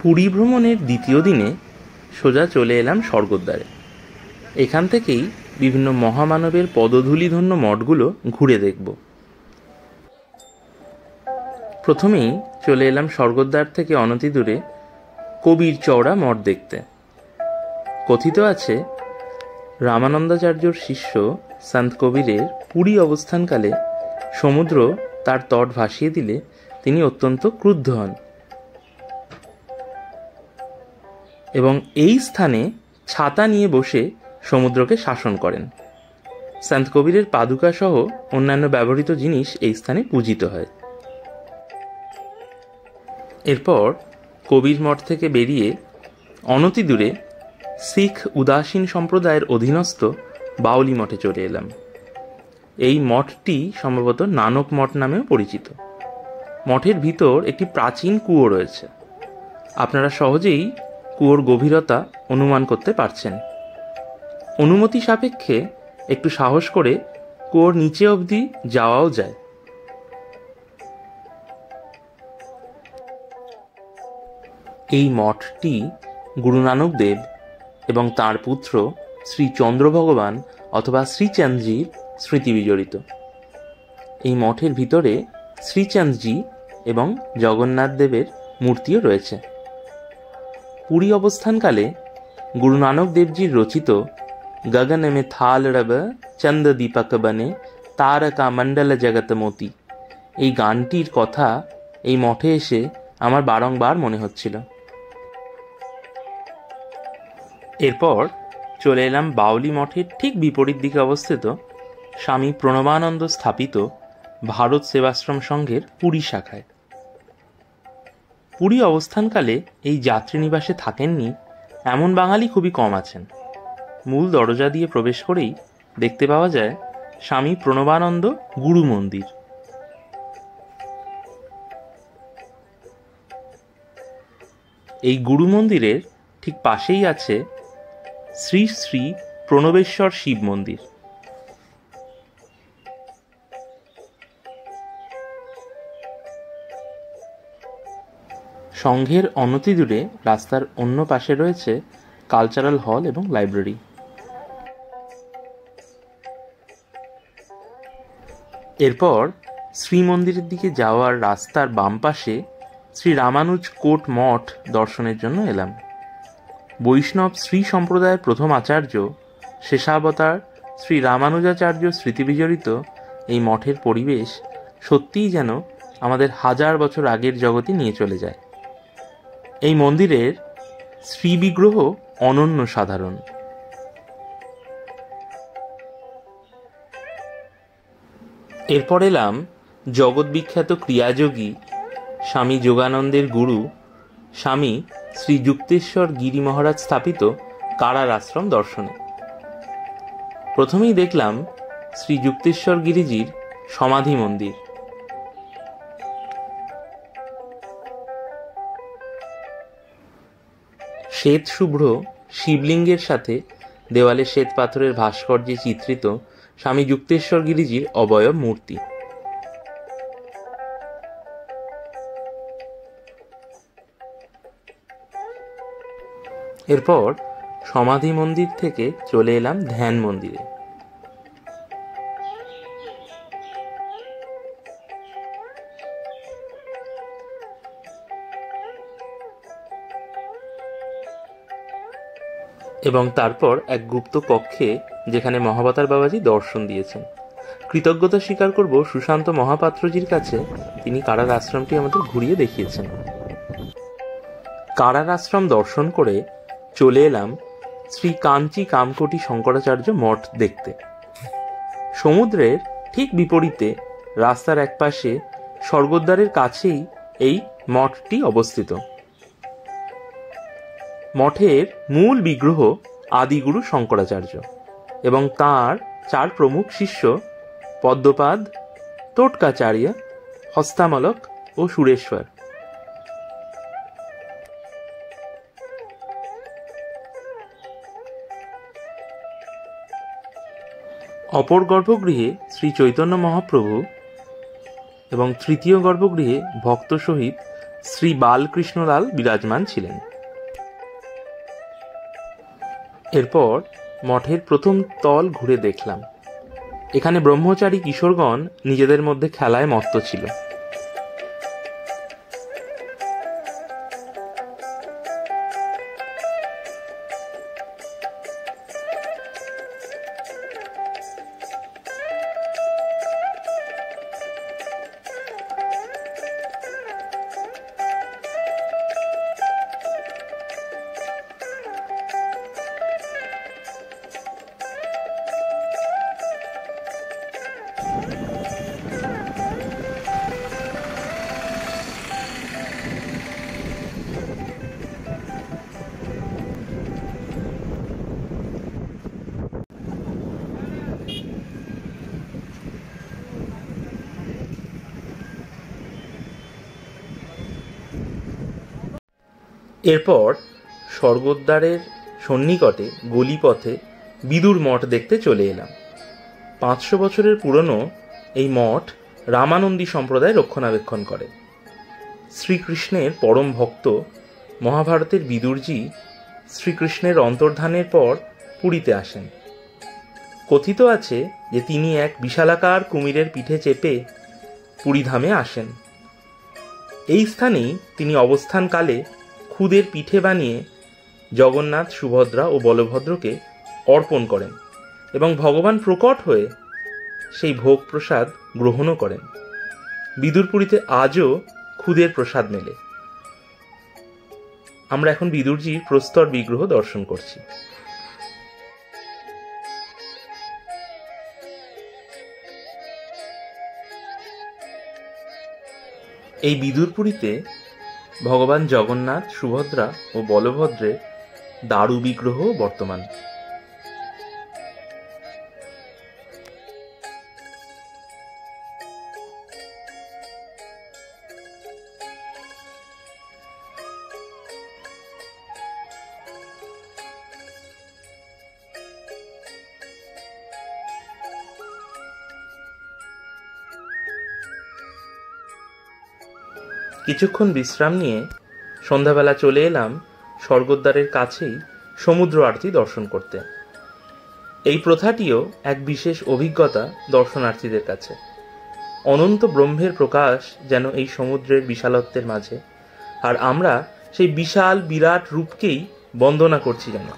পুরী ভ্রমণের দ্বিতীয় দিনে সোজা চলে এলাম স্বর্গদ্বারে। এখান থেকেই বিভিন্ন মহামানবের পদধূলিধন্য মঠগুলো ঘুরে দেখব। প্রথমেই চলে এলাম স্বর্গদ্বার থেকে অনতি দূরে কবির চওড়া মঠ দেখতে। কথিত আছে রামানন্দাচার্যর শিষ্য সন্ত কবিরের পুরী অবস্থানকালে সমুদ্র তার তট ভাসিয়ে দিলে তিনি অত্যন্ত ক্রুদ্ধ হন এবং এই স্থানে ছাতা নিয়ে বসে সমুদ্রকে শাসন করেন। সন্ত কবিরের পাদুকা সহ অন্যান্য ব্যবহৃত জিনিস এই স্থানে পূজিত হয়। এরপর কবির মঠ থেকে বেরিয়ে অনতি দূরে শিখ উদাসীন সম্প্রদায়ের অধীনস্থ বাউলি মঠে চলে এলাম। এই মঠটি সম্ভবত নানক মঠ নামেও পরিচিত। মঠের ভিতর একটি প্রাচীন কুয়ো রয়েছে। আপনারা সহজেই কুয়োর গভীরতা অনুমান করতে পারছেন। অনুমতি সাপেক্ষে একটু সাহস করে কুয়োর নিচে অবধি যাওয়াও যায়। এই মঠটি গুরু নানক দেব এবং তাঁর পুত্র শ্রী চন্দ্র ভগবান অথবা শ্রীচাঁদজির স্মৃতি বিজড়িত। এই মঠের ভিতরে শ্রীচাঁদজি এবং জগন্নাথ দেবের মূর্তিও রয়েছে। পুরী অবস্থানকালে গুরু নানক দেবজির রচিত গগন মে থাল রব চন্দ দীপক বনে তারকা মণ্ডল জগত মোতি এই গানটির কথা এই মঠে এসে আমার বারংবার মনে হচ্ছিল। এরপর চলে এলাম বাউলি মঠের ঠিক বিপরীত দিকে অবস্থিত স্বামী প্রণবানন্দ স্থাপিত ভারত সেবাশ্রম সংঘের পুরী শাখায়। পুরী অবস্থানকালে এই যাত্রীনিবাসে থাকেননি এমন বাঙালি খুবই কম আছেন। মূল দরজা দিয়ে প্রবেশ করেই দেখতে পাওয়া যায় স্বামী প্রণবানন্দ গুরু মন্দির। এই গুরু মন্দিরের ঠিক পাশেই আছে শ্রী শ্রী প্রণবেশ্বর শিব মন্দির। সংঘের অনতি দূরে রাস্তার অন্য পাশে রয়েছে কালচারাল হল এবং লাইব্রেরি। এরপর শ্রীমন্দিরের দিকে যাওয়ার রাস্তার বাম পাশে শ্রী রামানুজ কোট মঠ দর্শনের জন্য এলাম। বৈষ্ণব শ্রী সম্প্রদায়ের প্রথম আচার্য শেষাবতার শ্রী রামানুজাচার্য স্মৃতিবিজড়িত এই মঠের পরিবেশ সত্যিই যেন আমাদের হাজার বছর আগের জগতে নিয়ে চলে যায়। এই মন্দিরের শ্রীবিগ্রহ অনন্য সাধারণ। এরপর এলাম জগৎ বিখ্যাত ক্রিয়াযোগী স্বামী যোগানন্দের গুরু স্বামী শ্রী যুক্তেশ্বর গিরি মহারাজ স্থাপিত কারার আশ্রম দর্শনে। প্রথমেই দেখলাম শ্রী যুক্তেশ্বর গিরিজির সমাধি মন্দির। শ্বেত শুভ্র শিবলিঙ্গের সাথে দেওয়ালে শ্বেত পাথরের ভাস্কর্যে চিত্রিত স্বামী যুক্তেশ্বর গিরিজির অবয়ব মূর্তি। এরপর সমাধি মন্দির থেকে চলে এলাম ধ্যান মন্দিরে। এবং তারপর এক গুপ্ত কক্ষে যেখানে মহাবতার বাবাজি দর্শন দিয়েছেন। কৃতজ্ঞতা স্বীকার করব সুশান্ত মহাপাত্রজির কাছে, তিনি কারার আশ্রমটি আমাদের ঘুরিয়ে দেখিয়েছেন। কারার আশ্রম দর্শন করে চলে এলাম শ্রী কাঞ্চি কামকোটি শঙ্করাচার্য মঠ দেখতে। সমুদ্রের ঠিক বিপরীতে রাস্তার একপাশে স্বর্গদ্বারের কাছেই এই মঠটি অবস্থিত। মঠের মূল বিগ্রহ আদিগুরু শঙ্করাচার্য এবং তাঁর চার প্রমুখ শিষ্য পদ্মপাদ, তোটকাচার্য, হস্তামলক ও সুরেশ্বর। অপর গর্ভগৃহে শ্রী চৈতন্য মহাপ্রভু এবং তৃতীয় গর্ভগৃহে ভক্ত সহিত শ্রী বালকৃষ্ণলাল বিরাজমান ছিলেন। এরপর মঠের প্রথম তল ঘুরে দেখলাম। এখানে ব্রহ্মচারী কিশোরগণ নিজেদের মধ্যে খেলায় মত্ত ছিল। এরপর স্বর্গদ্বারের সন্নিকটে গলিপথে বিদুর মঠ দেখতে চলে এলাম। 500 বছরের পুরনো এই মঠ রামানন্দী সম্প্রদায় রক্ষণাবেক্ষণ করে। শ্রীকৃষ্ণের পরম ভক্ত মহাভারতের বিদুরজি শ্রীকৃষ্ণের অন্তর্ধানের পর পুরীতে আসেন। কথিত আছে যে তিনি এক বিশালাকার কুমিরের পিঠে চেপে পুরীধামে আসেন। এই স্থানেই তিনি অবস্থানকালে খুদের পিঠে বানিয়ে জগন্নাথ, সুভদ্রা ও বলভদ্রকে অর্পণ করেন এবং ভগবান প্রকট হয়ে সেই ভোগ প্রসাদ গ্রহণও করেন। বিদুরপুরীতে আজও খুদের প্রসাদ মেলে। আমরা এখন বিদুরজির প্রস্তর বিগ্রহ দর্শন করছি। এই বিদুরপুরীতে ভগবান জগন্নাথ, সুভদ্রা ও বলভদ্রের দারু বিগ্রহ বর্তমান। কিছুক্ষণ বিশ্রাম নিয়ে সন্ধ্যাবেলা চলে এলাম স্বর্গদ্বারের কাছেই সমুদ্র আরতি দর্শন করতে। এই প্রথাটিও এক বিশেষ অভিজ্ঞতা দর্শনার্থীদের কাছে। অনন্ত ব্রহ্মের প্রকাশ যেন এই সমুদ্রের বিশালত্বের মাঝে, আর আমরা সেই বিশাল বিরাট রূপকেই বন্দনা করছি যেন।